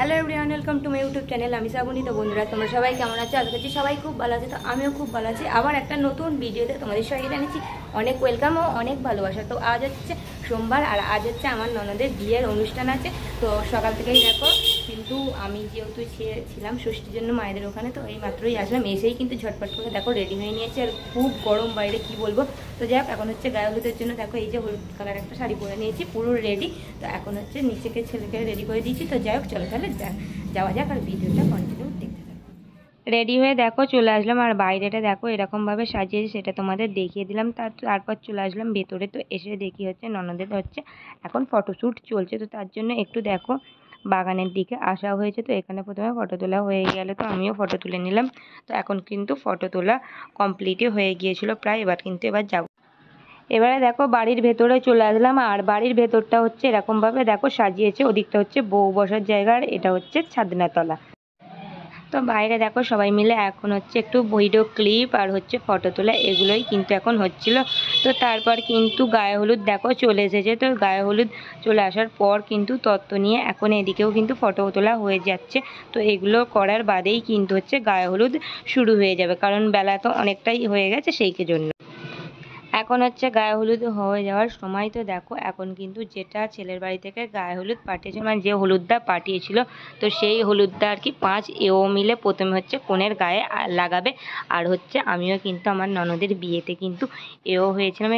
Hello everyone, welcome to my YouTube channel. আমি শ্রাবণী। তো বন্ধুরা, তোমরা সবাই কেমন আছো? আশা করছি সবাই খুব ভালো আছে। তো আমিও খুব ভালো আছি। আবার একটা নতুন ভিডিওতে তোমাদের সবাইকে জানিয়েছি অনেক ওয়েলকাম ও অনেক ভালোবাসা। তো আজ হচ্ছে সোমবার, আর আজ হচ্ছে আমার ননদের বিয়ের অনুষ্ঠান আছে। তো সকাল থেকেই দেখো, কিন্তু আমি যেহেতু ছিলাম ষষ্ঠীর জন্য মায়েদের ওখানে, তো এই মাত্রই আসলাম। এসেই কিন্তু ঝটপট করে দেখো রেডি হয়ে নিয়েছে, আর খুব গরম বাইরে, কি বলবো। তো যাই হোক, এখন হচ্ছে গায়ে হলুদের জন্য দেখো এই যে হলুদ কালার একটা শাড়ি পরে নিয়েছি, পুরো রেডি। তো এখন হচ্ছে নিচেকে ছেলেকে রেডি করে দিয়েছি। তো যাই হোক, চলো তাহলে যাওয়া যাক, আর ভিডিওটা কন্টিনিউ দেখতে থাকো। রেডি হয়ে দেখো চলে আসলাম, আর বাইরেটা দেখো এরকমভাবে সাজিয়েছি, সেটা তোমাদের দেখিয়ে দিলাম। তারপর চলে আসলাম ভেতরে। তো এসে দেখি হচ্ছে ননদের হচ্ছে এখন ফটোশ্যুট চলছে। তো তার জন্য একটু দেখো বাগানের দিকে আসা হয়েছে। তো এখানে প্রথমে ফটো তোলা হয়ে গেল, তো আমিও ফটো তুলে নিলাম। তো এখন কিন্তু ফটো তোলা কমপ্লিটই হয়ে গিয়েছিল প্রায়। এবার যাবো। এবারে দেখো বাড়ির ভেতরে চলে আসলাম, আর বাড়ির ভেতরটা হচ্ছে এরকমভাবে দেখো সাজিয়েছে। ওদিকটা হচ্ছে বউ বসার জায়গা, আর এটা হচ্ছে ছাদনাতলা। তো বাইরে দেখো সবাই মিলে এখন হচ্ছে একটু ভিডিও ক্লিপ আর হচ্ছে ফটো তোলা, এগুলোই কিন্তু এখন হচ্ছিল। তো তারপর কিন্তু গায়ে হলুদ দেখো চলে এসেছে। তো গায়ে হলুদ চলে আসার পর কিন্তু তত্ত্ব নিয়ে এখন এদিকেও কিন্তু ফটো তোলা হয়ে যাচ্ছে। তো এগুলো করার বাদেই কিন্তু হচ্ছে গায়ে হলুদ শুরু হয়ে যাবে, কারণ বেলা তো অনেকটাই হয়ে গেছে সেই জন্য। এখন হচ্ছে গায়ে হলুদ হয়ে যাওয়ার সময়। তো দেখো এখন কিন্তু যেটা ছেলের বাড়ি থেকে গায়ে হলুদ পাঠিয়েছিল, মানে যে হলুদটা পাঠিয়েছিল, তো সেই হলুদটা আর কি 5 এও মিলে প্রথমে হচ্ছে কনের গায়ে লাগাবে। আর হচ্ছে আমিও কিন্তু আমার ননদের বিয়েতে কিন্তু এও হয়েছিলাম।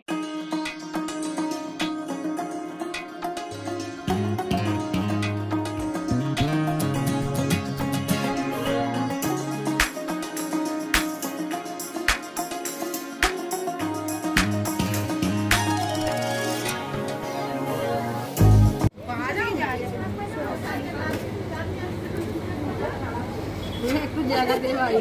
একটু জায়গা দে ভাই।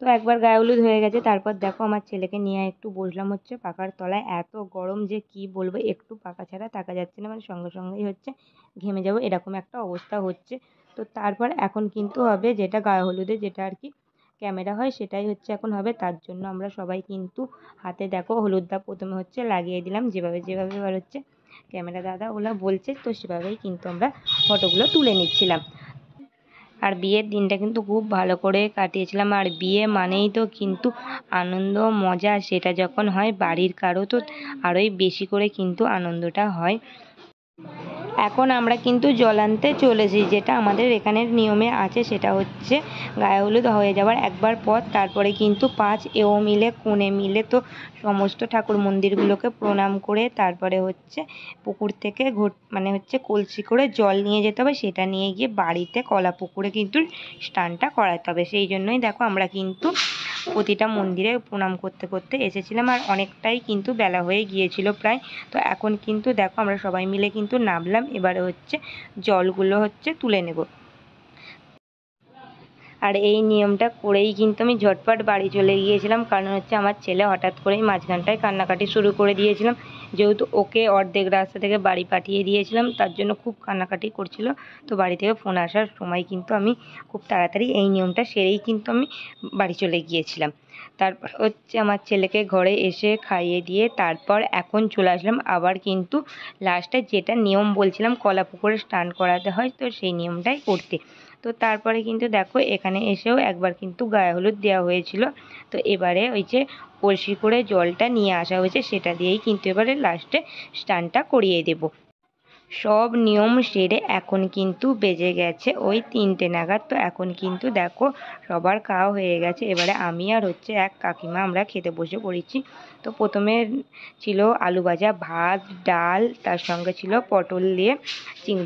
তো একবার গায়ে হলুদ হয়ে গেছে, তারপর দেখো আমার ছেলেকে নিয়ে একটু বসলাম হচ্ছে পাখার তলায়। এত গরম যে কি বলবো, একটু পাখা ছাড়া থাকা যাচ্ছে না, মানে সঙ্গে সঙ্গেই হচ্ছে ঘেমে যাবো এরকম একটা অবস্থা হচ্ছে। তো তারপর এখন কিন্তু হবে যেটা গায়ে হলুদে যেটা আর কি ক্যামেরা হয়, সেটাই হচ্ছে এখন হবে। তার জন্য আমরা সবাই কিন্তু হাতে দেখো হলুদটা প্রথমে হচ্ছে লাগিয়ে দিলাম, যেভাবে যেভাবে এবার হচ্ছে ক্যামেরা দাদা ওলা বলছে, তো সেভাবেই কিন্তু আমরা ফটোগুলো তুলে নিচ্ছিলাম। আর বিয়ের দিনটা কিন্তু খুব ভালো করে কাটিয়েছিলাম। আর বিয়ে মানেই তো কিন্তু আনন্দ মজা, সেটা যখন হয় বাড়ির কারো, তো আরোই বেশি করে কিন্তু আনন্দটা হয়। এখন আমরা কিন্তু জল আনতে চলেছি, যেটা আমাদের এখানের নিয়মে আছে, সেটা হচ্ছে গায়ে হলুদ হয়ে যাওয়ার একবার পর তারপরে কিন্তু 5 এও মিলে কোণে মিলে তো সমস্ত ঠাকুর মন্দিরগুলোকে প্রণাম করে তারপরে হচ্ছে পুকুর থেকে মানে হচ্ছে কলসি করে জল নিয়ে যেতে হবে, সেটা নিয়ে গিয়ে বাড়িতে কলা পুকুরে কিন্তু স্নানটা করাতে হবে। সেই জন্যই দেখো আমরা কিন্তু প্রতিটা মন্দিরে প্রণাম করতে করতে এসেছিলাম, আর অনেকটাই কিন্তু বেলা হয়ে গিয়েছিল প্রায়। তো এখন কিন্তু দেখো আমরা সবাই মিলে কিন্তু নামলাম, এবারে হচ্ছে জলগুলো হচ্ছে তুলে নেব। আর এই নিয়মটা করেই কিন্তু আমি ঝটপট বাড়ি চলে গিয়েছিলাম, কারণ হচ্ছে আমার ছেলে হঠাৎ করেই মাঝখানটায় কান্নাকাটি শুরু করে দিয়েছিলাম। যেহেতু ওকে অর্ধেক রাস্তা থেকে বাড়ি পাঠিয়ে দিয়েছিলাম, তার জন্য খুব কান্নাকাটি করছিল। তো বাড়ি থেকে ফোন আসার সময় কিন্তু আমি খুব তাড়াতাড়ি এই নিয়মটা সেরেই কিন্তু আমি বাড়ি চলে গিয়েছিলাম। তারপর হচ্ছে আমার ছেলেকে ঘরে এসে খাইয়ে দিয়ে তারপর এখন চলে আসলাম আবার কিন্তু লাস্টে যেটা নিয়ম বলছিলাম কলা পুকুরে স্নান করাতে হয়, তো সেই নিয়মটাই করতে। তো তারপরে কিন্তু দেখো এখানে এসেও একবার কিন্তু গায়ে হলুদ দেওয়া হয়েছিল। তো এবারে ওই যে কলসি করে জলটা নিয়ে আসা হয়েছে, সেটা দিয়েই কিন্তু এবারে লাস্টে স্নানটা করিয়ে দেব। সব নিয়ম সেরে এখন কিন্তু বেজে গেছে ওই 3টে নাগাদ। তো এখন কিন্তু দেখো সবার খাওয়া হয়ে গেছে। এবারে আমি আর হচ্ছে এক কাকিমা আমরা খেতে বসে পড়েছি। তো প্রথমে ছিল আলু ভাজা, ভাত, ডাল, তার সঙ্গে ছিল পটল দিয়ে চিংড়ি